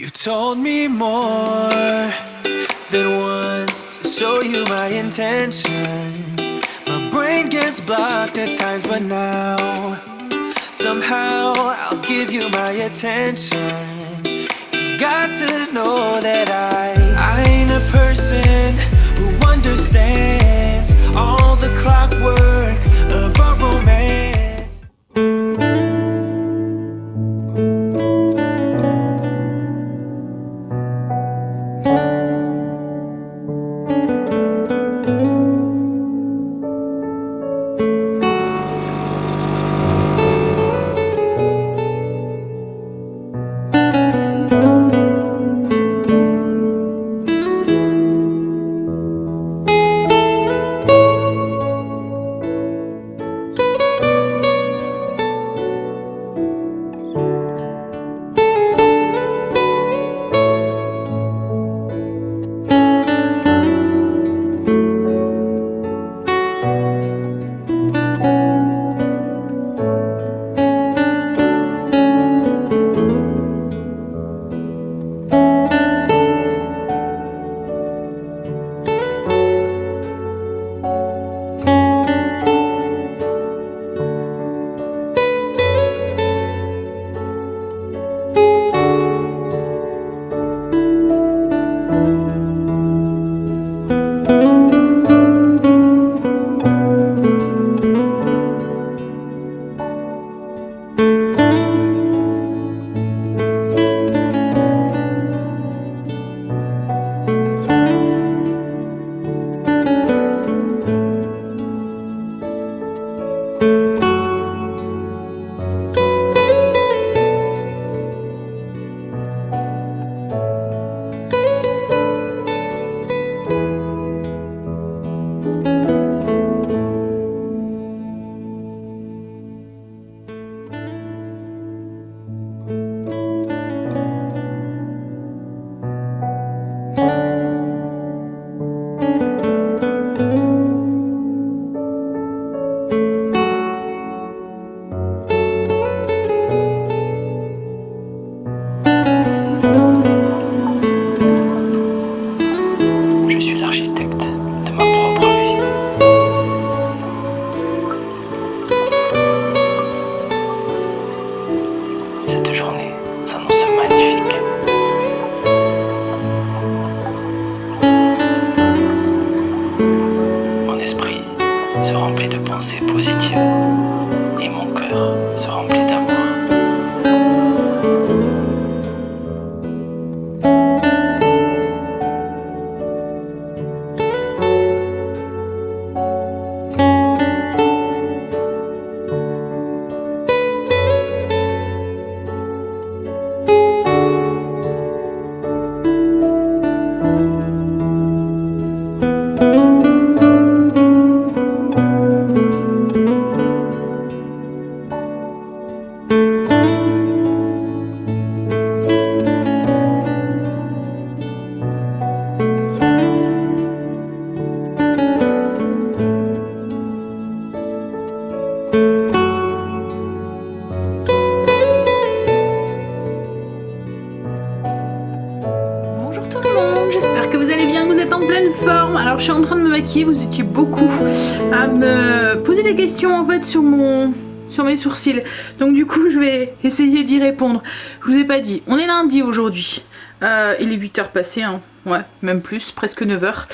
You've told me more than once to show you my intention. My brain gets blocked at times, but now somehow I'll give you my attention. You've got to know that I ain't a person who understands all the clockwork of our romance. Alors je suis en train de me maquiller, vous étiez beaucoup à me poser des questions en fait sur mes sourcils. Donc du coup je vais essayer d'y répondre. Je vous ai pas dit, on est lundi aujourd'hui. Il est 8h passé, hein. Ouais, même plus, presque 9h.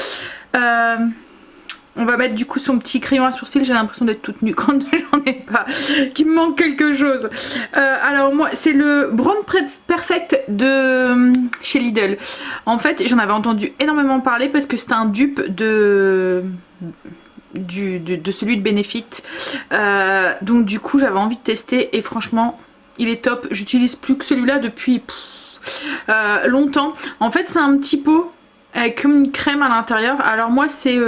On va mettre du coup son petit crayon à sourcils. J'ai l'impression d'être toute nue quand j'en ai pas, qu'il me manque quelque chose. Alors moi c'est le Brown Perfect de chez Lidl. En fait j'en avais entendu énormément parler parce que c'était un dupe de celui de Benefit. Donc du coup j'avais envie de tester et franchement il est top. J'utilise plus que celui-là depuis longtemps. En fait c'est un petit pot avec une crème à l'intérieur. Alors moi c'est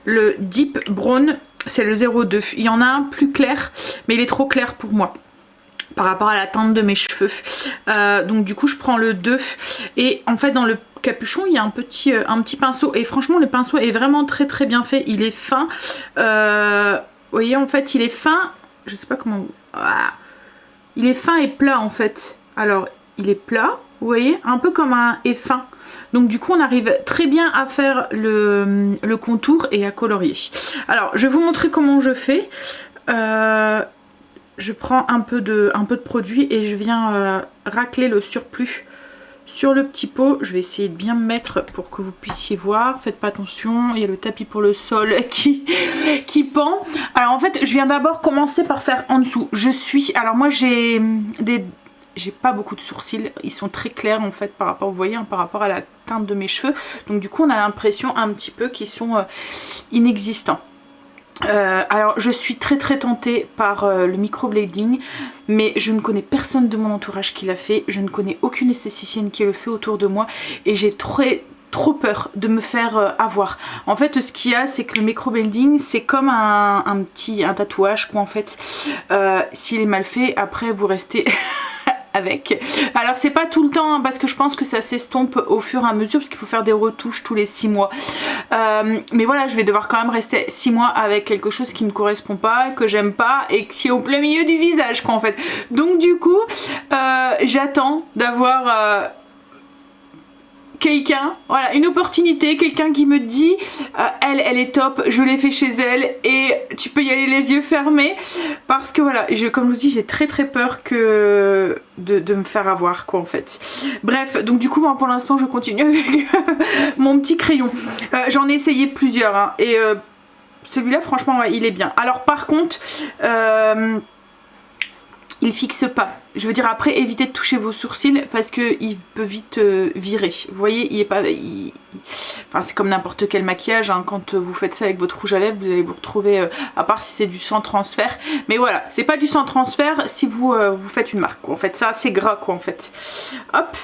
le Deep Brown, c'est le 02. Il y en a un plus clair mais il est trop clair pour moi par rapport à la teinte de mes cheveux. Donc du coup je prends le 2 et en fait dans le capuchon il y a un petit pinceau et franchement le pinceau est vraiment très très bien fait. Il est fin. Vous voyez en fait il est fin. Je sais pas comment... Ah. Il est fin et plat en fait. Alors il est plat. Vous voyez, un peu comme un fin. Donc du coup on arrive très bien à faire le contour et à colorier. Alors je vais vous montrer comment je fais. Je prends un peu de produit et je viens racler le surplus sur le petit pot. Je vais essayer de bien me mettre pour que vous puissiez voir. Faites pas attention, il y a le tapis pour le sol qui pend. Alors en fait je viens d'abord commencer par faire en dessous. Alors moi j'ai pas beaucoup de sourcils, ils sont très clairs en fait par rapport, vous voyez, hein, par rapport à la teinte de mes cheveux. Donc du coup on a l'impression un petit peu qu'ils sont inexistants. Alors je suis très tentée par le microblading, mais je ne connais personne de mon entourage qui l'a fait, je ne connais aucune esthéticienne qui le fait autour de moi et j'ai trop peur de me faire avoir. En fait ce qu'il y a, c'est que le microblading c'est comme un tatouage quoi en fait. S'il est mal fait, après vous restez avec. Alors c'est pas tout le temps hein, parce que je pense que ça s'estompe au fur et à mesure parce qu'il faut faire des retouches tous les 6 mois. Mais voilà, je vais devoir quand même rester 6 mois avec quelque chose qui me correspond pas, que j'aime pas et qui est au plein milieu du visage quoi en fait. Donc du coup j'attends d'avoir quelqu'un, voilà, une opportunité, quelqu'un qui me dit elle est top, je l'ai fait chez elle et tu peux y aller les yeux fermés parce que voilà, comme je vous dis, j'ai très peur de me faire avoir quoi en fait. Bref, donc du coup moi, pour l'instant je continue avec mon petit crayon. J'en ai essayé plusieurs hein, et celui-là franchement ouais, il est bien. Alors par contre il fixe pas. Je veux dire après évitez de toucher vos sourcils parce que il peut vite virer. Vous voyez, il est pas. Enfin c'est comme n'importe quel maquillage. Hein. Quand vous faites ça avec votre rouge à lèvres, vous allez vous retrouver. À part si c'est du sans transfert. Mais voilà, c'est pas du sans transfert si vous vous faites une marque. Quoi. En fait, ça c'est gras quoi en fait. Hop.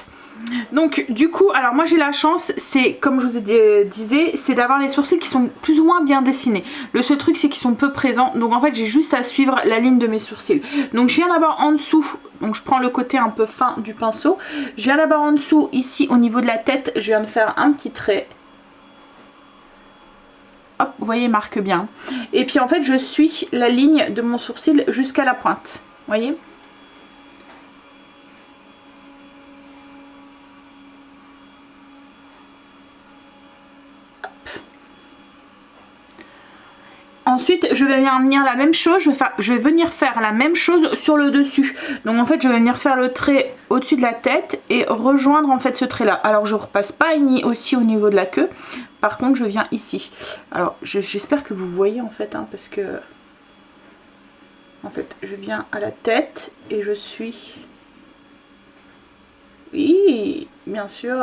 Donc du coup, alors moi j'ai la chance, c'est comme je vous disais, c'est d'avoir les sourcils qui sont plus ou moins bien dessinés. Le seul truc c'est qu'ils sont peu présents, donc en fait j'ai juste à suivre la ligne de mes sourcils. Donc je viens d'abord en dessous, donc je prends le côté un peu fin du pinceau. Je viens d'abord en dessous, ici au niveau de la tête, je viens de faire un petit trait. Hop, vous voyez, marque bien. Et puis en fait je suis la ligne de mon sourcil jusqu'à la pointe, vous voyez. Ensuite, je vais venir la même chose, je vais venir faire la même chose sur le dessus. Donc en fait, je vais venir faire le trait au-dessus de la tête et rejoindre en fait ce trait-là. Alors je repasse pas aussi au niveau de la queue. Par contre, je viens ici. Alors j'espère que vous voyez en fait, hein, parce que en fait, je viens à la tête et je suis. Oui, bien sûr.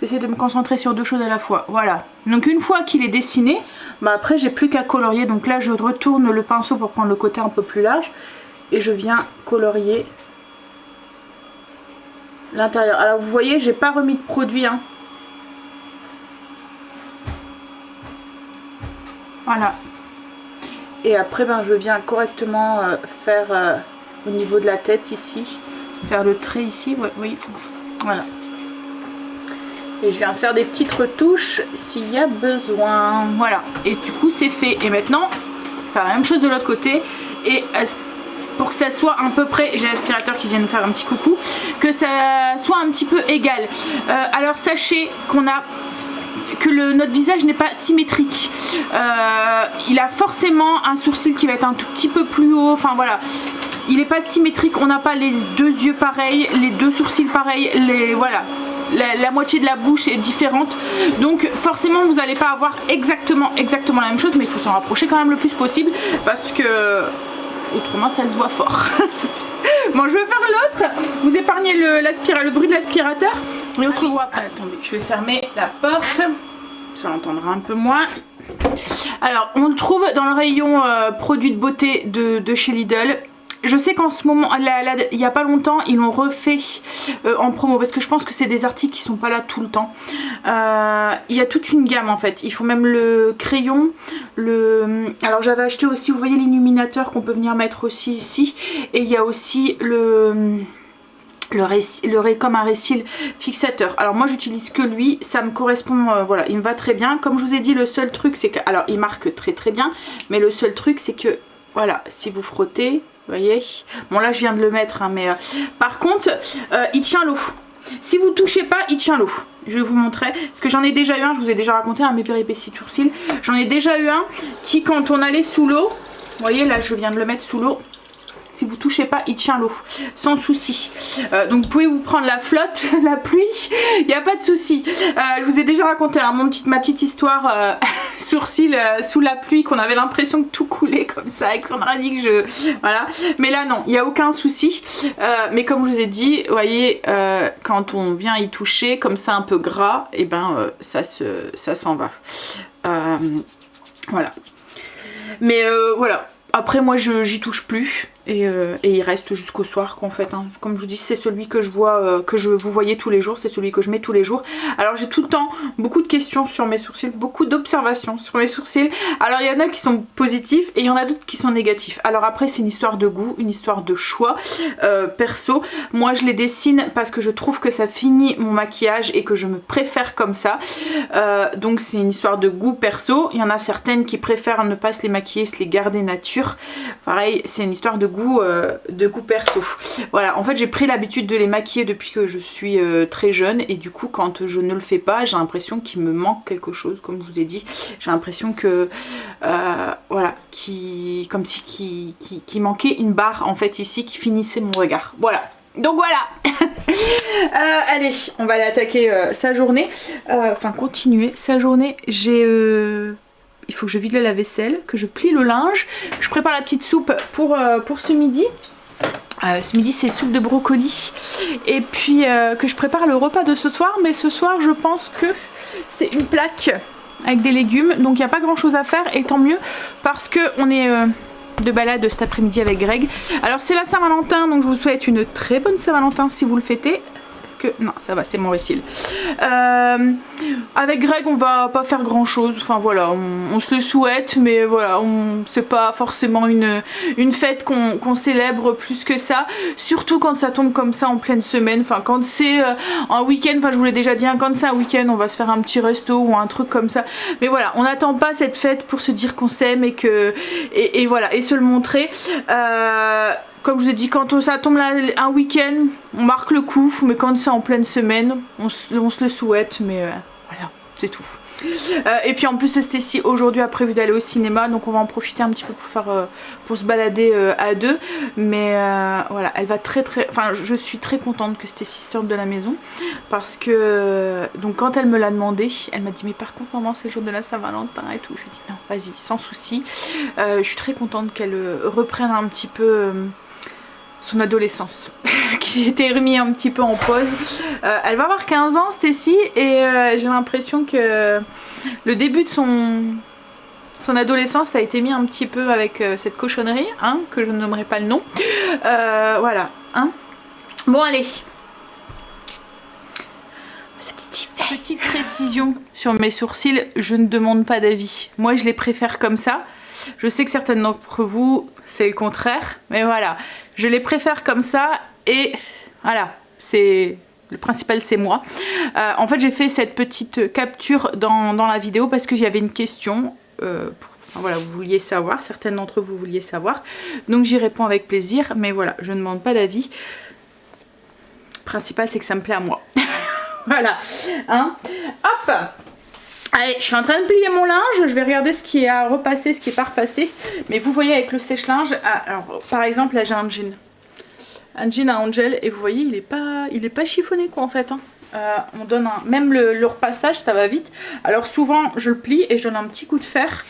J'essaie de me concentrer sur deux choses à la fois. Voilà. Donc une fois qu'il est dessiné, bah après j'ai plus qu'à colorier. Donc là je retourne le pinceau pour prendre le côté un peu plus large. Et je viens colorier l'intérieur. Alors vous voyez, j'ai pas remis de produit. Hein. Voilà. Et après ben, je viens correctement faire au niveau de la tête ici. Faire le trait ici. Ouais, oui. Voilà. Et je viens faire des petites retouches s'il y a besoin. Voilà. Et du coup c'est fait. Et maintenant, faire la même chose de l'autre côté. Et pour que ça soit à peu près, j'ai l'aspirateur qui vient de faire un petit coucou, que ça soit un petit peu égal. Alors sachez que notre visage n'est pas symétrique. Il a forcément un sourcil qui va être un tout petit peu plus haut. Enfin voilà. Il n'est pas symétrique. On n'a pas les deux yeux pareils, les deux sourcils pareils. Voilà. La moitié de la bouche est différente, donc forcément vous n'allez pas avoir exactement la même chose, mais il faut s'en rapprocher quand même le plus possible parce que autrement ça se voit fort. Bon, je vais faire l'autre, vous épargnez le bruit de l'aspirateur et on se revoit après. Attendez, je vais fermer la porte, ça l'entendra un peu moins. Alors on le trouve dans le rayon produits de beauté de chez Lidl. Je sais qu'en ce moment, il n'y a pas longtemps, ils l'ont refait en promo parce que je pense que c'est des articles qui sont pas là tout le temps. Il y a toute une gamme en fait. Il faut même le crayon. Alors j'avais acheté aussi, vous voyez l'illuminateur qu'on peut venir mettre aussi ici. Et il y a aussi comme un récil fixateur. Alors moi j'utilise que lui, ça me correspond, voilà, il me va très bien. Comme je vous ai dit, le seul truc c'est que, alors il marque très bien, mais le seul truc c'est que, voilà, si vous frottez, voyez. Bon là je viens de le mettre hein, mais par contre il tient l'eau. Si vous touchez pas, il tient l'eau. Je vais vous montrer. Parce que j'en ai déjà eu un, je vous ai déjà raconté mes péripéties de sourcils. J'en ai déjà eu un qui quand on allait sous l'eau, vous voyez là je viens de le mettre sous l'eau. Si vous touchez pas, il tient l'eau, sans souci. Donc vous pouvez vous prendre la flotte, la pluie, il n'y a pas de souci. Je vous ai déjà raconté hein, ma petite histoire sourcils sous la pluie, qu'on avait l'impression que tout coulait comme ça, et qu'on aurait dit que voilà. Mais là non, il n'y a aucun souci. Mais comme je vous ai dit, vous voyez, quand on vient y toucher, comme ça un peu gras, et ben ça s'en va. Voilà. Mais voilà. Après moi j'y touche plus et il reste jusqu'au soir qu'en fait hein. Comme je vous dis c'est celui que je vois vous voyez tous les jours, c'est celui que je mets tous les jours. Alors j'ai tout le temps beaucoup de questions sur mes sourcils, beaucoup d'observations sur mes sourcils. Alors il y en a qui sont positifs et il y en a d'autres qui sont négatifs. Alors après c'est une histoire de goût, une histoire de choix perso. Moi je les dessine parce que je trouve que ça finit mon maquillage et que je me préfère comme ça. Donc c'est une histoire de goût perso. Il y en a certaines qui préfèrent ne pas se les maquiller, se les garder nature. Pareil, c'est une histoire de goût perso. Voilà, en fait j'ai pris l'habitude de les maquiller depuis que je suis très jeune et du coup quand je ne le fais pas, j'ai l'impression qu'il me manque quelque chose, comme je vous ai dit. J'ai l'impression que voilà, comme si qui manquait une barre en fait ici qui finissait mon regard. Voilà. Donc voilà. Allez, on va aller attaquer sa journée. Enfin continuer sa journée. Il faut que je vide la vaisselle, que je plie le linge. Je prépare la petite soupe pour ce midi. Ce midi c'est soupe de brocoli. Et puis que je prépare le repas de ce soir. Mais ce soir je pense que c'est une plaque avec des légumes. Donc il n'y a pas grand chose à faire et tant mieux. Parce qu'on est de balade cet après-midi avec Greg. Alors c'est la Saint-Valentin. Donc je vous souhaite une très bonne Saint-Valentin si vous le fêtez. Non ça va, c'est mon récil. Avec Greg on va pas faire grand chose, enfin voilà, on se le souhaite mais voilà, c'est pas forcément une fête qu'on célèbre plus que ça, surtout quand ça tombe comme ça en pleine semaine, enfin quand c'est un week-end, enfin je vous l'ai déjà dit, hein, quand c'est un week-end on va se faire un petit resto ou un truc comme ça, mais voilà, on n'attend pas cette fête pour se dire qu'on s'aime et voilà, et se le montrer. Comme je vous ai dit, quand ça tombe là, un week-end, on marque le coup, mais quand c'est en pleine semaine, on se le souhaite, mais voilà, c'est tout. Et puis en plus Stécie aujourd'hui a prévu d'aller au cinéma, donc on va en profiter un petit peu pour se balader à deux. Mais voilà, elle va enfin je suis très contente que Stécie sorte de la maison parce que donc quand elle me l'a demandé, elle m'a dit mais par contre maman c'est le jour de la Saint-Valentin et tout. Je lui ai dit non vas-y sans souci. Je suis très contente qu'elle reprenne un petit peu son adolescence qui était remis un petit peu en pause. Elle va avoir 15 ans Stécie et j'ai l'impression que le début de son adolescence a été mis un petit peu avec cette cochonnerie hein, que je ne nommerai pas le nom. Voilà hein. Bon allez, petite précision sur mes sourcils, je ne demande pas d'avis, moi je les préfère comme ça. Je sais que certaines d'entre vous c'est le contraire, mais voilà, je les préfère comme ça et voilà, c'est le principal, c'est moi. En fait j'ai fait cette petite capture dans la vidéo parce qu'il y avait une question voilà, vous vouliez savoir, certaines d'entre vous vouliez savoir, donc j'y réponds avec plaisir, mais voilà, je ne demande pas d'avis. Le principal c'est que ça me plaît à moi. Voilà hein. Hop. Allez, je suis en train de plier mon linge, je vais regarder ce qui est à repasser, ce qui est pas repassé. Mais vous voyez avec le sèche-linge, alors par exemple là j'ai un jean à Angel et vous voyez il est pas chiffonné quoi en fait hein. On donne même le repassage ça va vite. Alors souvent je le plie et je donne un petit coup de fer,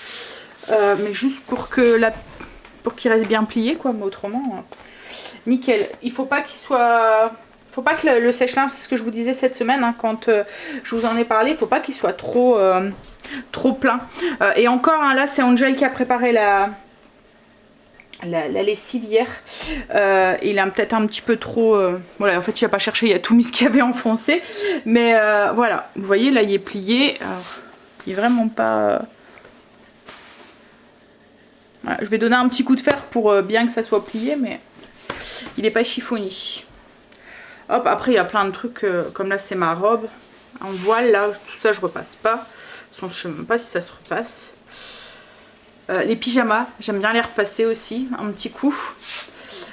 mais juste pour qu'il reste bien plié quoi, mais autrement nickel. Il faut pas qu'il soit... Faut pas que le sèche-linge, c'est ce que je vous disais cette semaine hein, quand je vous en ai parlé, il faut pas qu'il soit trop plein. Et encore hein, là c'est Angel qui a préparé la lessive hier. Il a peut-être un petit peu trop... voilà, en fait il a pas cherché, il a tout mis ce qu'il y avait enfoncé. Mais voilà, vous voyez là il est plié. Alors, il est vraiment pas... Voilà, je vais donner un petit coup de fer pour bien que ça soit plié, mais il est pas chiffonné. Hop, après il y a plein de trucs, comme là c'est ma robe, en voile là, tout ça je repasse pas. Je ne sais même pas si ça se repasse. Les pyjamas, j'aime bien les repasser aussi, un petit coup.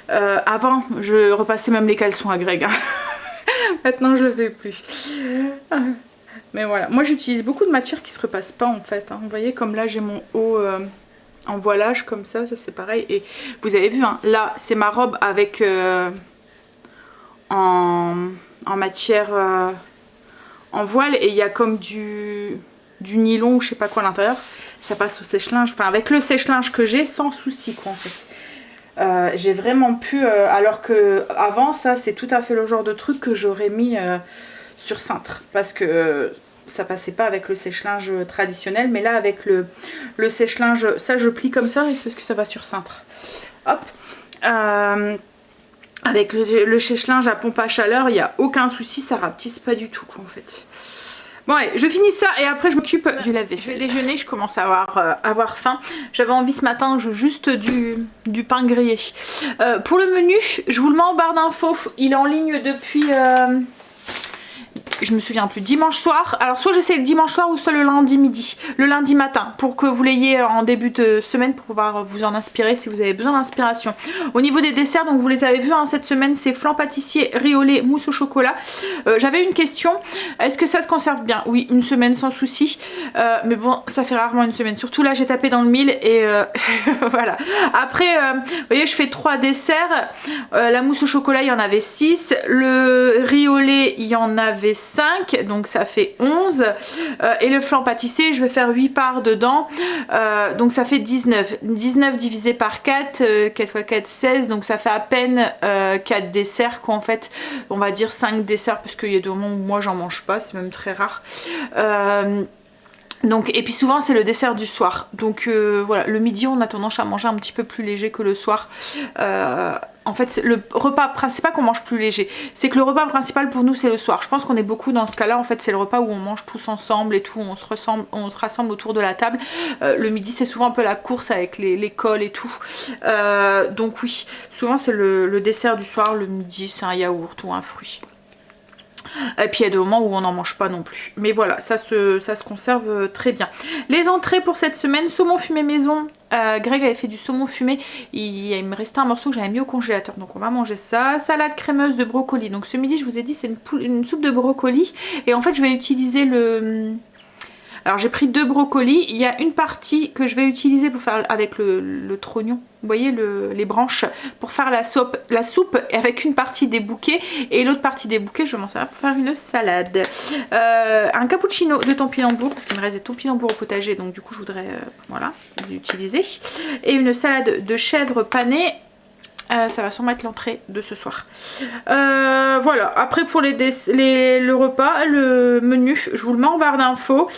Avant, je repassais même les caleçons à Greg. Hein. Maintenant, je le fais plus. Mais voilà, moi j'utilise beaucoup de matières qui se repassent pas en fait. Hein. Vous voyez, comme là j'ai mon haut en voilage comme ça c'est pareil. Et vous avez vu, hein, là c'est ma robe avec en matière en voile et il y a comme du nylon ou je sais pas quoi à l'intérieur. Ça passe au sèche-linge, enfin avec le sèche-linge que j'ai sans souci quoi en fait. J'ai vraiment pu, alors que avant ça c'est tout à fait le genre de truc que j'aurais mis sur cintre parce que ça passait pas avec le sèche-linge traditionnel, mais là avec le sèche-linge, ça je plie comme ça et c'est parce que ça va sur cintre. Hop. Avec le sèche-linge à pompe à chaleur, il n'y a aucun souci, ça rapetisse pas du tout quoi, en fait. Bon allez, je finis ça et après je m'occupe du lave-vaisselle. Je vais déjeuner, je commence à avoir faim. J'avais envie ce matin juste du pain grillé. Pour le menu, je vous le mets en barre d'infos. Il est en ligne depuis... je me souviens plus, dimanche soir. Alors soit j'essaie le dimanche soir ou soit le lundi midi, le lundi matin, pour que vous l'ayez en début de semaine pour pouvoir vous en inspirer si vous avez besoin d'inspiration. Au niveau des desserts, donc vous les avez vus hein, cette semaine, c'est flan pâtissier, riz au lait, mousse au chocolat. J'avais une question, est-ce que ça se conserve bien? Oui, une semaine sans souci, mais bon ça fait rarement une semaine, surtout là j'ai tapé dans le mille et voilà. Après vous voyez je fais 3 desserts, la mousse au chocolat il y en avait 6, le riz au lait il y en avait 5, donc ça fait 11, et le flan pâtissier je vais faire 8 parts dedans, donc ça fait 19 divisé par 4, 4 x 4 16, donc ça fait à peine 4 desserts quoi en fait, on va dire 5 desserts parce qu'il y a des moments où moi j'en mange pas, c'est même très rare. Donc, et puis souvent c'est le dessert du soir, donc voilà, le midi on a tendance à manger un petit peu plus léger que le soir. En fait le repas principal qu'on mange plus léger, c'est que le repas principal pour nous c'est le soir. Je pense qu'on est beaucoup dans ce cas là, en fait c'est le repas où on mange tous ensemble et tout, on se rassemble autour de la table. Le midi c'est souvent un peu la course avec l'école et tout, donc oui, souvent c'est le dessert du soir, le midi c'est un yaourt ou un fruit. Et puis il y a des moments où on n'en mange pas non plus. Mais voilà, ça se conserve très bien. Les entrées pour cette semaine, saumon fumé maison. Greg avait fait du saumon fumé. Il me restait un morceau que j'avais mis au congélateur. Donc on va manger ça. Salade crémeuse de brocoli. Donc ce midi, je vous ai dit, c'est une soupe de brocoli. Et en fait, je vais utiliser le... Alors j'ai pris 2 brocolis, il y a une partie que je vais utiliser pour faire avec le trognon, vous voyez les branches, pour faire la soupe avec une partie des bouquets et l'autre partie des bouquets je vais m'en servir pour faire une salade. Un cappuccino de topinambour parce qu'il me reste des topinambours au potager donc du coup je voudrais voilà, l'utiliser. Et une salade de chèvre panée. Ça va sûrement être l'entrée de ce soir. Voilà, après pour le repas, le menu, je vous le mets en barre d'infos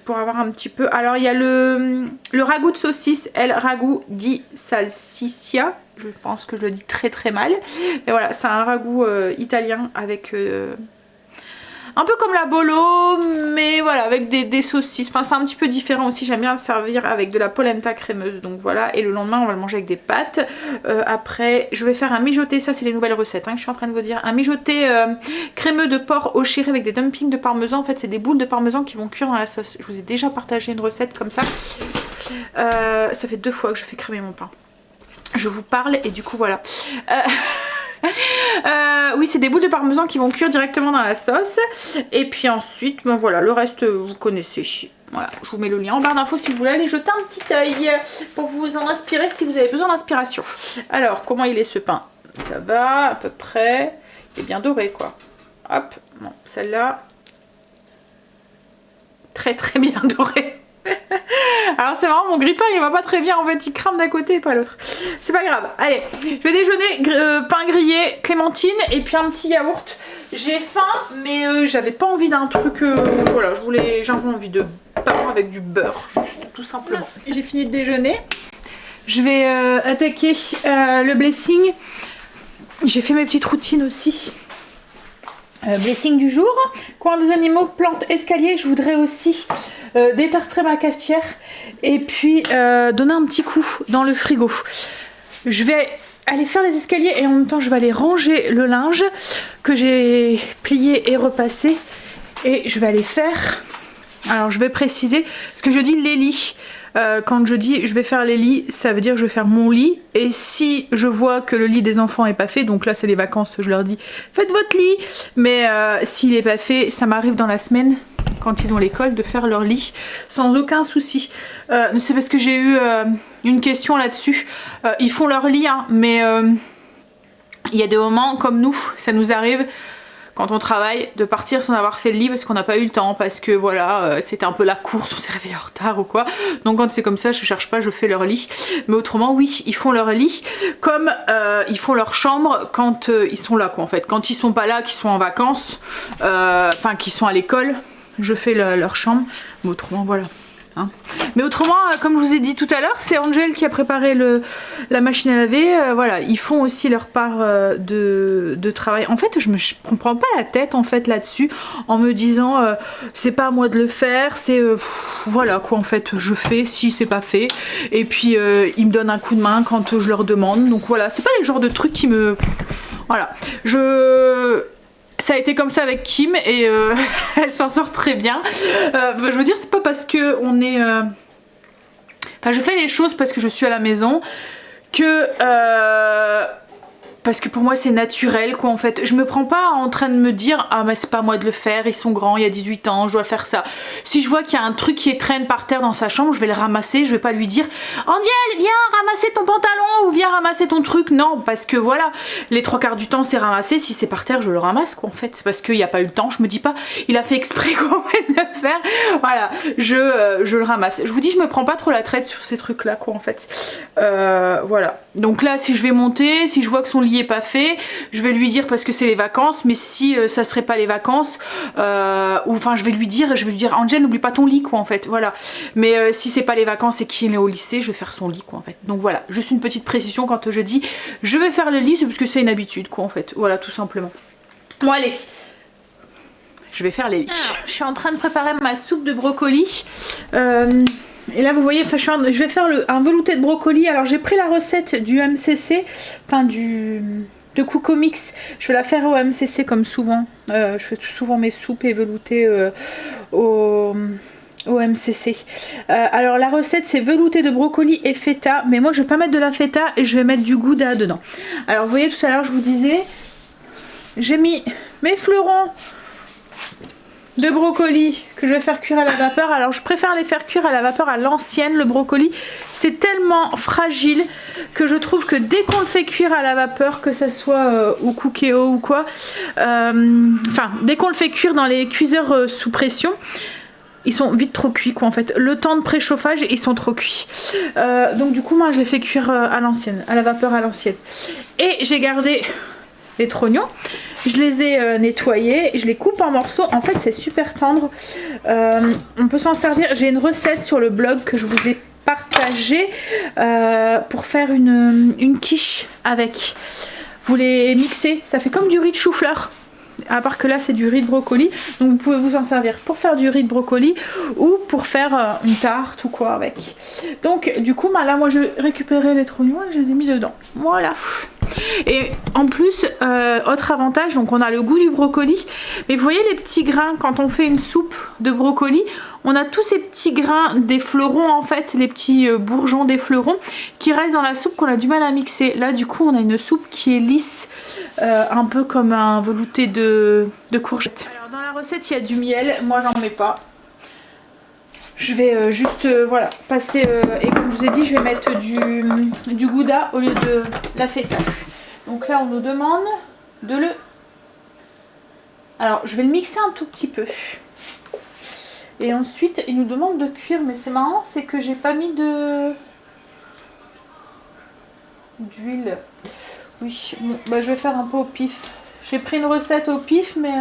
pour avoir un petit peu. Alors il y a le ragoût de saucisse, El Ragout di Salsiccia. Je pense que je le dis très très mal. Mais voilà, c'est un ragoût italien avec... un peu comme la bolo, mais voilà, avec des saucisses. Enfin, c'est un petit peu différent aussi. J'aime bien le servir avec de la polenta crémeuse. Donc voilà, et le lendemain, on va le manger avec des pâtes. Après, je vais faire un mijoté. Ça, c'est les nouvelles recettes hein, que je suis en train de vous dire. Un mijoté crémeux de porc au chéré avec des dumplings de parmesan. En fait, c'est des boules de parmesan qui vont cuire dans la sauce. Je vous ai déjà partagé une recette comme ça. Ça fait 2 fois que je fais crémer mon pain. Je vous parle et du coup, voilà. Oui, c'est des boules de parmesan qui vont cuire directement dans la sauce. Et puis ensuite, bon voilà, le reste vous connaissez. Voilà, je vous mets le lien en barre d'infos si vous voulez aller jeter un petit œil pour vous en inspirer si vous avez besoin d'inspiration. Alors, comment il est ce pain? Ça va à peu près. Il est bien doré quoi. Hop, bon, celle-là. Très très bien doré. Alors c'est marrant, mon grille-pain il va pas très bien en fait, il crame d'un côté et pas l'autre. C'est pas grave. Allez, je vais déjeuner pain grillé, clémentine et puis un petit yaourt. J'ai faim mais j'avais pas envie d'un truc, voilà, j'avais envie de pain avec du beurre, juste tout simplement. J'ai fini de déjeuner. Je vais attaquer le blessing. J'ai fait mes petites routines aussi. Blessing du jour, coin des animaux, plantes, escalier. Je voudrais aussi détartrer ma cafetière et puis donner un petit coup dans le frigo. Je vais aller faire les escaliers et en même temps je vais aller ranger le linge que j'ai plié et repassé et je vais aller faire, alors je vais préciser ce que je dis, les lits. quand je dis je vais faire les lits, ça veut dire que je vais faire mon lit. Et si je vois que le lit des enfants est pas fait, donc là c'est les vacances, je leur dis faites votre lit. Mais s'il est pas fait, ça m'arrive dans la semaine, quand ils ont l'école, de faire leur lit sans aucun souci. C'est parce que j'ai eu une question là-dessus. Ils font leur lit, hein, mais il y a des moments comme nous, ça nous arrive quand on travaille de partir sans avoir fait le lit parce qu'on n'a pas eu le temps, parce que voilà, c'était un peu la course, on s'est réveillé en retard ou quoi. Donc quand c'est comme ça, je cherche pas, je fais leur lit. Mais autrement, oui, ils font leur lit comme ils font leur chambre quand ils sont là, quoi, en fait. Quand ils sont pas là, qu'ils sont en vacances, enfin qu'ils sont à l'école, je fais leur chambre. Mais autrement, voilà. Hein. Mais autrement, comme je vous ai dit tout à l'heure, c'est Angel qui a préparé la machine à laver. Voilà, ils font aussi leur part de travail. En fait, je prends pas la tête en fait là-dessus, en me disant c'est pas à moi de le faire, c'est voilà quoi, en fait je fais si c'est pas fait. Et puis ils me donnent un coup de main quand je leur demande. Donc voilà, c'est pas les genres de trucs qui me voilà. Ça a été comme ça avec Kim et elle s'en sort très bien. Je veux dire, c'est pas parce que on est... Enfin, je fais les choses parce que je suis à la maison que... Parce que pour moi c'est naturel quoi en fait. Je me prends pas en train de me dire ah mais c'est pas à moi de le faire, ils sont grands, il y a 18 ans, je dois faire ça. Si je vois qu'il y a un truc qui traîne par terre dans sa chambre, je vais le ramasser, je vais pas lui dire Angel viens ramasser ton pantalon ou viens ramasser ton truc. Non, parce que voilà, les 3/4 du temps c'est ramassé, si c'est par terre je le ramasse quoi en fait. C'est parce qu'il n'y a pas eu le temps, je me dis pas il a fait exprès quoi en fait de le faire. Voilà, je le ramasse. Je vous dis je me prends pas trop la tête sur ces trucs là quoi en fait. Voilà, donc là si je vais monter, si je vois que son lit est pas fait, je vais lui dire parce que c'est les vacances, mais si ça serait pas les vacances, ou enfin je vais lui dire Angel n'oublie pas ton lit quoi en fait, voilà. Mais si c'est pas les vacances et qu'il est au lycée, je vais faire son lit quoi en fait. Donc voilà, juste une petite précision quand je dis je vais faire le lit, c'est parce que c'est une habitude quoi en fait, voilà tout simplement. Bon allez, je vais faire les lits. Je suis en train de préparer ma soupe de brocoli. Et là vous voyez, je vais faire un velouté de brocoli. Alors j'ai pris la recette du MCC, enfin de Coco Mix. Je vais la faire au MCC comme souvent. Je fais souvent mes soupes et veloutées au MCC. Alors la recette c'est velouté de brocoli et feta. Mais moi je vais pas mettre de la feta et je vais mettre du gouda dedans. Alors vous voyez tout à l'heure je vous disais, j'ai mis mes fleurons de brocoli que je vais faire cuire à la vapeur. Alors je préfère les faire cuire à la vapeur à l'ancienne. Le brocoli c'est tellement fragile que je trouve que dès qu'on le fait cuire à la vapeur, que ça soit au Cookéo ou quoi, enfin dès qu'on le fait cuire dans les cuiseurs sous pression, ils sont vite trop cuits quoi en fait. Le temps de préchauffage ils sont trop cuits. Donc du coup moi je les fais cuire à l'ancienne, à la vapeur à l'ancienne. Et j'ai gardé les trognons, je les ai nettoyés, je les coupe en morceaux. En fait c'est super tendre, on peut s'en servir. J'ai une recette sur le blog que je vous ai partagée pour faire une quiche avec. Vous les mixez, ça fait comme du riz de chou-fleur, à part que là c'est du riz de brocoli, donc vous pouvez vous en servir pour faire du riz de brocoli ou pour faire une tarte ou quoi avec. Donc du coup là moi je vais récupérer les trognons et je les ai mis dedans, voilà. Et en plus autre avantage, donc on a le goût du brocoli, mais vous voyez les petits grains quand on fait une soupe de brocoli, on a tous ces petits grains des fleurons en fait, les petits bourgeons des fleurons qui restent dans la soupe qu'on a du mal à mixer. Là du coup on a une soupe qui est lisse, un peu comme un velouté de courgettes. Alors dans la recette il y a du miel, moi j'en mets pas. Je vais juste voilà, passer et comme je vous ai dit je vais mettre du gouda au lieu de la feta. Donc là on nous demande de le... Alors je vais le mixer un tout petit peu. Et ensuite il nous demande de cuire, mais c'est marrant, c'est que j'ai pas mis d'huile. Oui, bon, bah, je vais faire un peu au pif. J'ai pris une recette au pif, mais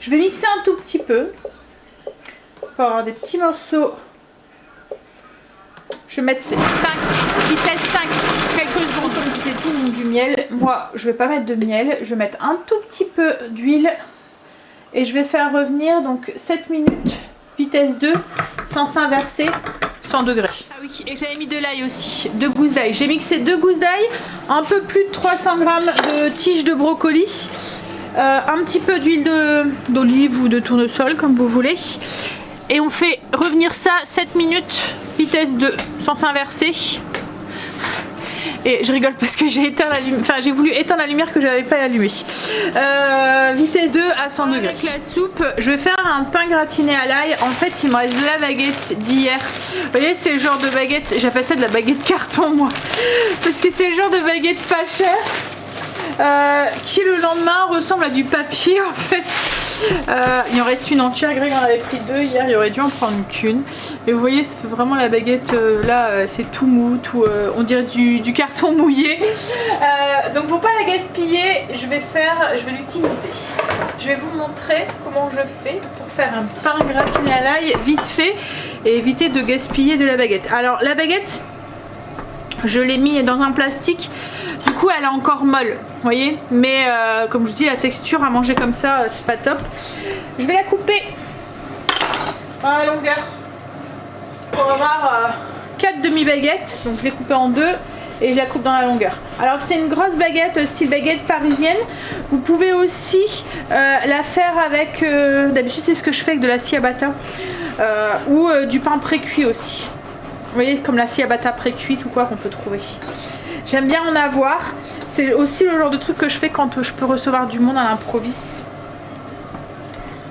je vais mixer un tout petit peu. Pour avoir des petits morceaux. Je vais mettre 5, vitesse 5, quelques secondes comme je vous ai dit, du miel. Moi, je vais pas mettre de miel, je vais mettre un tout petit peu d'huile et je vais faire revenir donc 7 minutes, vitesse 2, sans s'inverser, 100 degrés. Ah oui, et j'avais mis de l'ail aussi, 2 gousses d'ail. J'ai mixé 2 gousses d'ail, un peu plus de 300 g de tiges de brocoli, un petit peu d'huile d'olive ou de tournesol comme vous voulez. Et on fait revenir ça 7 minutes vitesse 2, sens inversé. Et je rigole parce que j'ai éteint la lumière, enfin j'ai voulu éteindre la lumière que j'avais pas allumée. Vitesse 2 à 100 degrés. Avec la soupe, je vais faire un pain gratiné à l'ail. En fait, il me reste de la baguette d'hier. Vous voyez, c'est le genre de baguette, j'appelle ça de la baguette carton moi. Parce que c'est le genre de baguette pas chère. Qui le lendemain ressemble à du papier en fait. Il en reste une entière, Greg en avait pris 2 hier, il aurait dû en prendre qu'une. Et vous voyez, ça fait vraiment la baguette là, c'est tout mou, tout, on dirait du carton mouillé. Donc pour pas la gaspiller, je vais l'utiliser. Je vais vous montrer comment je fais pour faire un pain gratiné à l'ail vite fait et éviter de gaspiller de la baguette. Alors la baguette, je l'ai mis dans un plastique. Du coup elle est encore molle, vous voyez, mais comme je vous dis, la texture à manger comme ça c'est pas top. Je vais la couper à la longueur pour avoir 4 demi-baguettes. Donc je l'ai coupée en 2 et je la coupe dans la longueur. Alors c'est une grosse baguette, style baguette parisienne. Vous pouvez aussi la faire avec, d'habitude c'est ce que je fais avec de la ciabatta ou du pain précuit aussi. Vous voyez, comme la ciabatta précuite ou quoi qu'on peut trouver. J'aime bien en avoir. C'est aussi le genre de truc que je fais quand je peux recevoir du monde à l'improviste.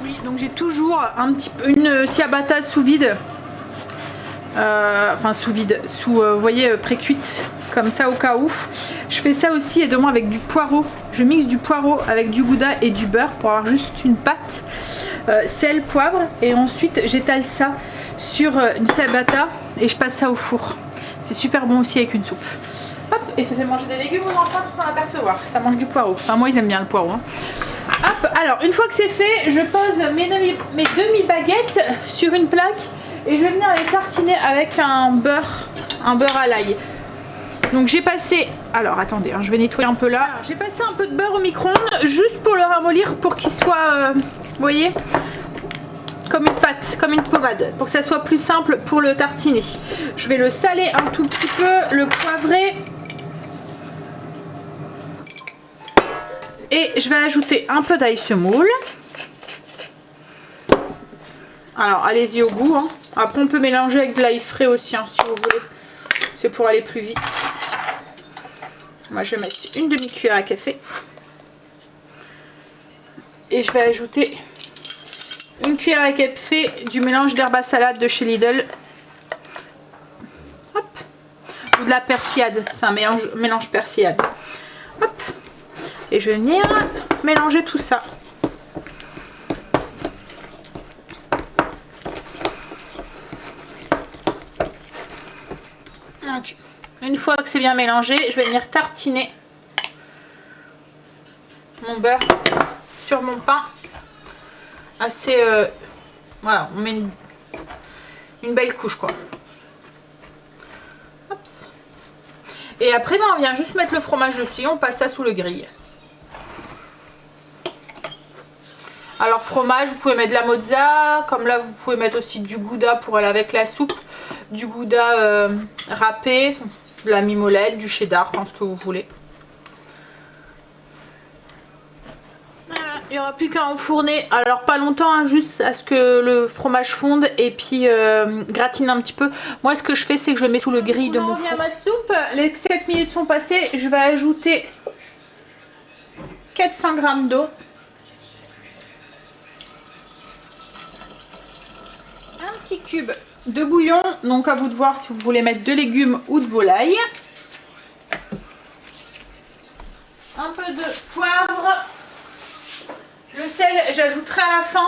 Oui, donc j'ai toujours un petit peu une ciabatta sous vide. Enfin sous vide, vous voyez, pré-cuite, comme ça au cas où. Je fais ça aussi et de moi avec du poireau. Je mixe du poireau avec du gouda et du beurre pour avoir juste une pâte. Sel, poivre, et ensuite j'étale ça sur une ciabatta et je passe ça au four. C'est super bon aussi avec une soupe. Hop, et ça fait manger des légumes aux enfants sans s'en apercevoir. Ça mange du poireau. Enfin, moi, ils aiment bien le poireau. Hein. Hop, alors, une fois que c'est fait, je pose mes demi-baguettes sur une plaque et je vais venir les tartiner avec un beurre à l'ail. Donc, j'ai passé... Alors, attendez, hein, je vais nettoyer un peu là. J'ai passé un peu de beurre au micro-ondes juste pour le ramollir pour qu'il soit, vous voyez, comme une pâte, comme une pommade, pour que ça soit plus simple pour le tartiner. Je vais le saler un tout petit peu, le poivrer. Et je vais ajouter un peu d'ail semoule. Alors allez-y au goût. Hein. Après on peut mélanger avec de l'ail frais aussi hein, si vous voulez. C'est pour aller plus vite. Moi je vais mettre une demi-cuillère à café. Et je vais ajouter une cuillère à café du mélange d'herbe à salade de chez Lidl. Hop. Ou de la persillade. C'est un mélange persillade. Hop. Et je vais venir mélanger tout ça. Donc, une fois que c'est bien mélangé, je vais venir tartiner mon beurre sur mon pain. Assez... voilà, on met une belle couche quoi. Hops. Et après, ben, on vient juste mettre le fromage dessus, on passe ça sous le grill. Alors fromage, vous pouvez mettre de la mozza, comme là vous pouvez mettre aussi du gouda pour aller avec la soupe, du gouda râpé, de la mimolette, du cheddar, enfin ce que vous voulez. Voilà, il n'y aura plus qu'à enfourner, alors pas longtemps, hein, juste à ce que le fromage fonde et puis gratine un petit peu. Moi ce que je fais c'est que je le mets sous le grill de mon four. On revient à ma soupe, les 7 minutes sont passées, je vais ajouter 400 g d'eau. Un petit cube de bouillon, donc à vous de voir si vous voulez mettre de légumes ou de volaille. Un peu de poivre. Le sel, j'ajouterai à la fin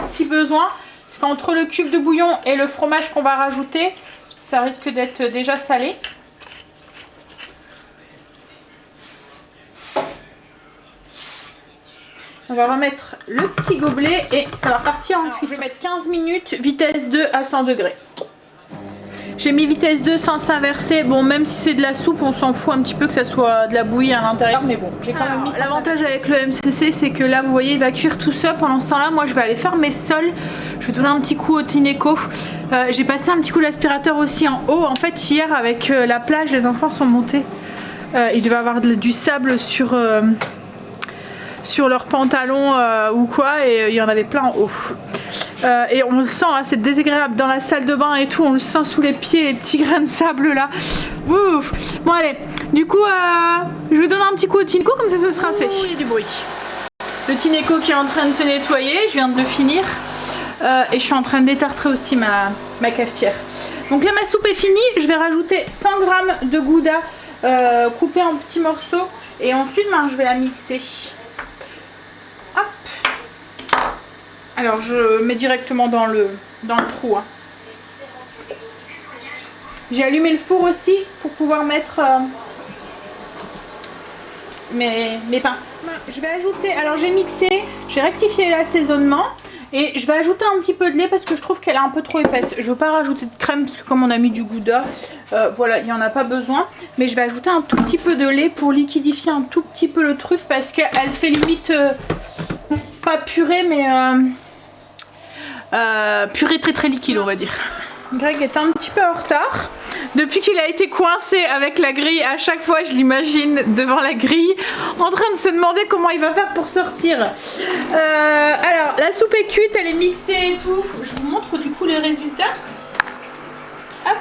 si besoin, parce qu'entre le cube de bouillon et le fromage qu'on va rajouter, ça risque d'être déjà salé. On va remettre le petit gobelet et ça va partir en cuisson. Je vais mettre 15 minutes, vitesse 2 à 100 degrés. J'ai mis vitesse 2 sans inverser. Bon, même si c'est de la soupe, on s'en fout un petit peu que ça soit de la bouillie à l'intérieur. Mais bon, j'ai quand même mis. L'avantage avec le MCC, c'est que là, vous voyez, il va cuire tout seul. Pendant ce temps-là, moi, je vais aller faire mes sols. Je vais donner un petit coup au Tineco. J'ai passé un petit coup d'aspirateur aussi en haut. En fait, hier, avec la plage, les enfants sont montés. Il devait y avoir du sable sur leurs pantalons ou quoi, et il y en avait plein en haut. Et on le sent, hein, c'est désagréable dans la salle de bain et tout, on le sent sous les pieds, les petits grains de sable là. Ouf. Bon allez, du coup je vais donner un petit coup au Tineco, comme ça sera fait. Il y a du bruit. Le Tineco qui est en train de se nettoyer, je viens de le finir. Et je suis en train de détartrer aussi ma cafetière. Donc là ma soupe est finie, je vais rajouter 100 g de gouda coupé en petits morceaux. Et ensuite je vais la mixer. Hop. Alors je mets directement dans le trou. Hein. J'ai allumé le four aussi pour pouvoir mettre mes pains. Je vais ajouter, alors j'ai mixé, j'ai rectifié l'assaisonnement et je vais ajouter un petit peu de lait parce que je trouve qu'elle est un peu trop épaisse. Je veux pas rajouter de crème parce que comme on a mis du gouda, voilà, il n'y en a pas besoin. Mais je vais ajouter un tout petit peu de lait pour liquidifier un tout petit peu le truc parce qu'elle fait limite, pas purée mais purée très liquide on va dire. Greg est un petit peu en retard. Depuis qu'il a été coincé avec la grille, à chaque fois je l'imagine devant la grille en train de se demander comment il va faire pour sortir. Alors la soupe est cuite, elle est mixée et tout. Je vous montre du coup les résultats. Hop.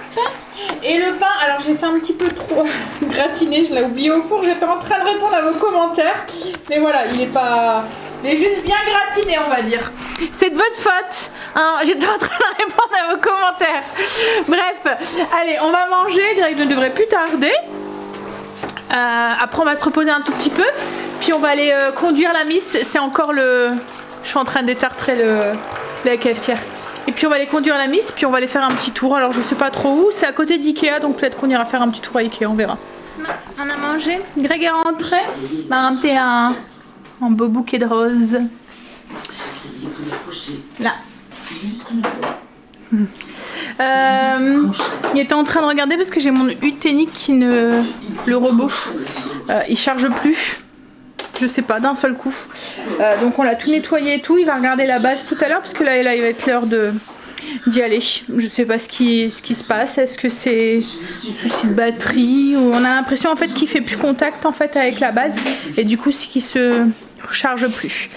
Et le pain, alors j'ai fait un petit peu trop gratiné, je l'ai oublié au four. J'étais en train de répondre à vos commentaires. Mais voilà, il est juste bien gratiné on va dire. C'est de votre faute hein, j'étais en train de répondre à vos commentaires. Bref, allez on va manger, Greg ne devrait plus tarder. Après on va se reposer un tout petit peu. Puis on va aller conduire la miss. C'est encore le... Je suis en train de détartrer la cafetière. Et puis on va aller conduire la miss, puis on va aller faire un petit tour. Alors je sais pas trop où, c'est à côté d'Ikea, donc peut-être qu'on ira faire un petit tour à Ikea, on verra. On a mangé, Greg est rentré, m'a ramené un beau bouquet de roses. Là. Il était en train de regarder parce que j'ai mon Utenic qui ne... Le robot, il charge plus. Je sais pas, d'un seul coup. Donc on l'a tout nettoyé et tout. Il va regarder la base tout à l'heure parce que là il va être l'heure d'y aller. Je sais pas ce qui se passe. Est-ce que c'est souci de batterie ou on a l'impression en fait qu'il fait plus contact en fait avec la base et du coup c'est qu'il se recharge plus.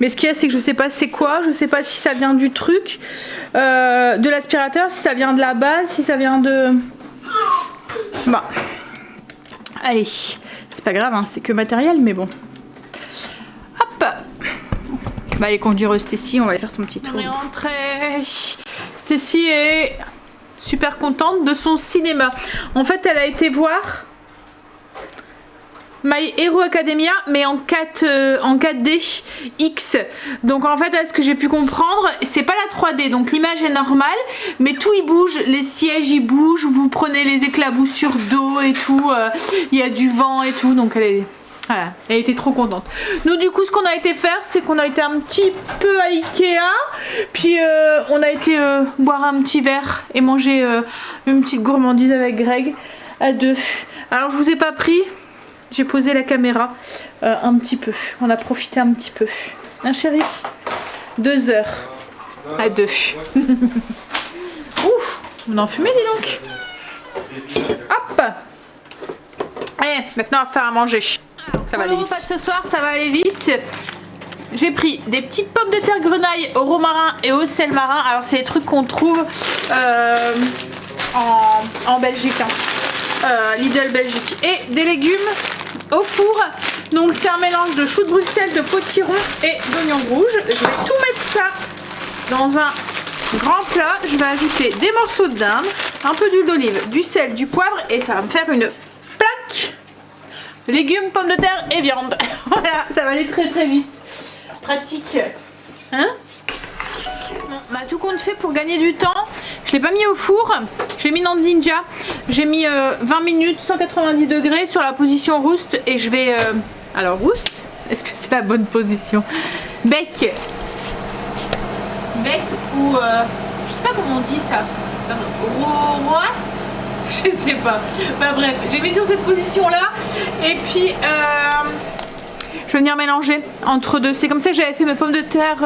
Mais ce qu'il y a c'est que je sais pas c'est quoi. Je sais pas si ça vient du truc de l'aspirateur, si ça vient de la base, si ça vient de... Bah. Allez. C'est pas grave, hein, c'est que matériel, mais bon. Hop. On va aller conduire Stécie, on va aller faire son petit tour. On est rentrée. Stécie est super contente de son cinéma. En fait, elle a été voir My Hero Academia, mais en 4D X. Donc en fait, à ce que j'ai pu comprendre, c'est pas la 3D, donc l'image est normale, mais tout il bouge, les sièges ils bougent, vous prenez les éclaboussures d'eau et tout, il y a du vent et tout, donc voilà, elle était trop contente. Nous du coup ce qu'on a été faire, c'est qu'on a été un petit peu à Ikea, puis on a été boire un petit verre et manger une petite gourmandise avec Greg à deux. Alors je vous ai pas pris. J'ai posé la caméra un petit peu. On a profité un petit peu. Hein chérie? 2 heures à 2. Ouf, on a enfumé dis donc. Hop. Allez, maintenant on va faire à manger. Ça va aller vite. Ce soir, ça va aller vite. J'ai pris des petites pommes de terre grenaille au romarin et au sel marin. Alors c'est des trucs qu'on trouve en Belgique. Hein. Lidl Belgique. Et des légumes au four. Donc c'est un mélange de choux de Bruxelles, de potiron et d'oignons rouges. Je vais tout mettre ça dans un grand plat. Je vais ajouter des morceaux de dinde, un peu d'huile d'olive, du sel, du poivre et ça va me faire une plaque de légumes, pommes de terre et viande. Voilà, ça va aller très vite. Pratique. Hein? Bon, bah, tout compte fait pour gagner du temps. Je l'ai pas mis au four, j'ai mis dans Ninja. J'ai mis 20 minutes, 190 degrés sur la position roast et je vais... Alors roast, est-ce que c'est la bonne position? Bec. Bec ou... je sais pas comment on dit ça. Roast? Je sais pas. Bah bref, j'ai mis sur cette position là et puis... je vais venir mélanger entre deux. C'est comme ça que j'avais fait mes pommes de terre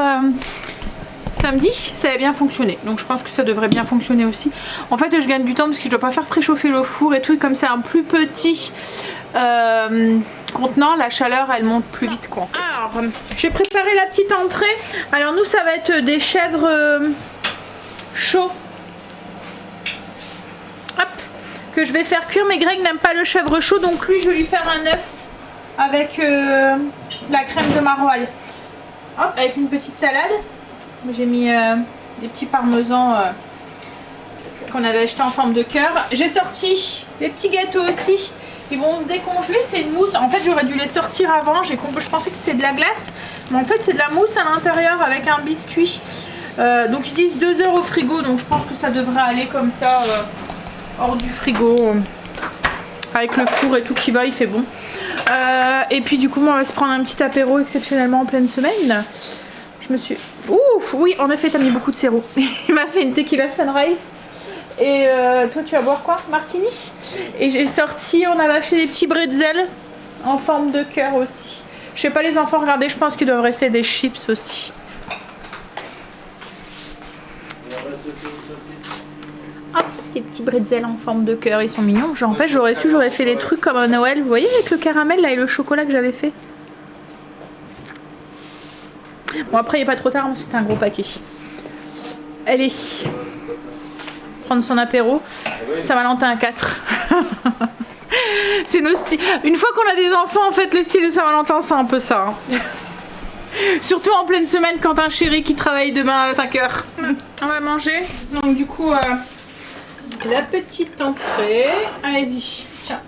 samedi, ça avait bien fonctionné. Donc je pense que ça devrait bien fonctionner aussi. En fait, je gagne du temps parce que je dois pas faire préchauffer le four et tout. Et comme c'est un plus petit contenant, la chaleur elle monte plus vite quoi. En fait. Alors, j'ai préparé la petite entrée. Alors nous, ça va être des chèvres chauds. Hop, que je vais faire cuire. Mais Greg n'aime pas le chèvre chaud, donc lui, je vais lui faire un œuf avec la crème de maroilles. Hop, avec une petite salade. J'ai mis des petits parmesans qu'on avait acheté en forme de cœur. J'ai sorti des petits gâteaux aussi. Ils vont se décongeler. C'est une mousse. En fait, j'aurais dû les sortir avant. Je pensais que c'était de la glace. Mais en fait, c'est de la mousse à l'intérieur avec un biscuit. Donc, ils disent 2 heures au frigo. Donc, je pense que ça devrait aller comme ça hors du frigo. Avec le four et tout qui va, il fait bon. Et puis, du coup, on va se prendre un petit apéro exceptionnellement en pleine semaine. Je me suis... Ouf, oui, en effet, t'as mis beaucoup de sirop. Il m'a fait une tequila sunrise. Et toi, tu vas boire quoi? Martini. Et j'ai sorti, on avait acheté des petits bretzels en forme de cœur aussi. Je sais pas les enfants, regardez, je pense qu'il doivent rester des chips aussi. Hop, des petits bretzels en forme de cœur, ils sont mignons. Genre, en fait, j'aurais fait des trucs comme à Noël. Vous voyez, avec le caramel là et le chocolat que j'avais fait. Bon, après, il n'est pas trop tard parce que c'était un gros paquet. Allez, prendre son apéro. Saint-Valentin à 4. C'est nos styles. Une fois qu'on a des enfants, en fait, le style de Saint-Valentin, c'est un peu ça. Hein. Surtout en pleine semaine quand un chéri qui travaille demain à 5h. On va manger. Donc, du coup, la petite entrée. Allez-y. Tiens.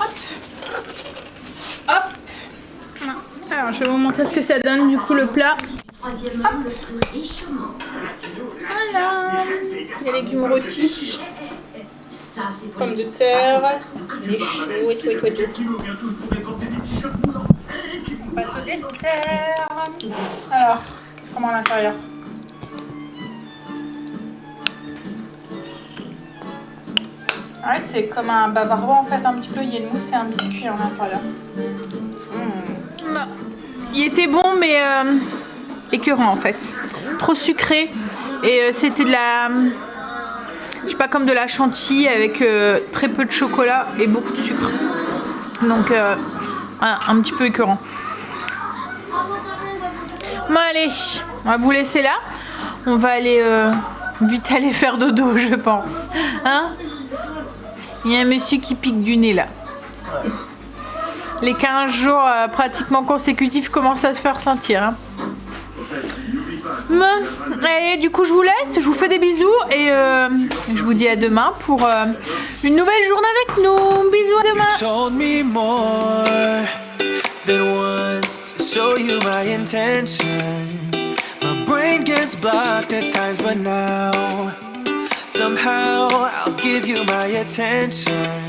Hop. Hop. Alors, je vais vous montrer ce que ça donne, du coup, le plat. Hop. Voilà. Les légumes rôtis. Pommes de terre. Les choux et tout et tout et tout. On passe au dessert. Alors, c'est comment à l'intérieur? Ouais, c'est comme un bavarois en fait, un petit peu. Il y a une mousse et un biscuit à l'intérieur. Il était bon, mais écœurant en fait. Trop sucré. Et c'était de la... Je sais pas, comme de la chantilly avec très peu de chocolat et beaucoup de sucre. Donc, un petit peu écœurant. Bon, allez, on va vous laisser là. On va aller vite aller faire dodo, je pense. Hein? Il y a un monsieur qui pique du nez là. Les 15 jours pratiquement consécutifs commencent à se faire sentir. Hein. Allez, du coup, je vous laisse. Je vous fais des bisous et je vous dis à demain pour une nouvelle journée avec nous. Bisous, à demain. Told me more than once to show you my intention. My brain gets blocked at times, but now somehow I'll give you my attention.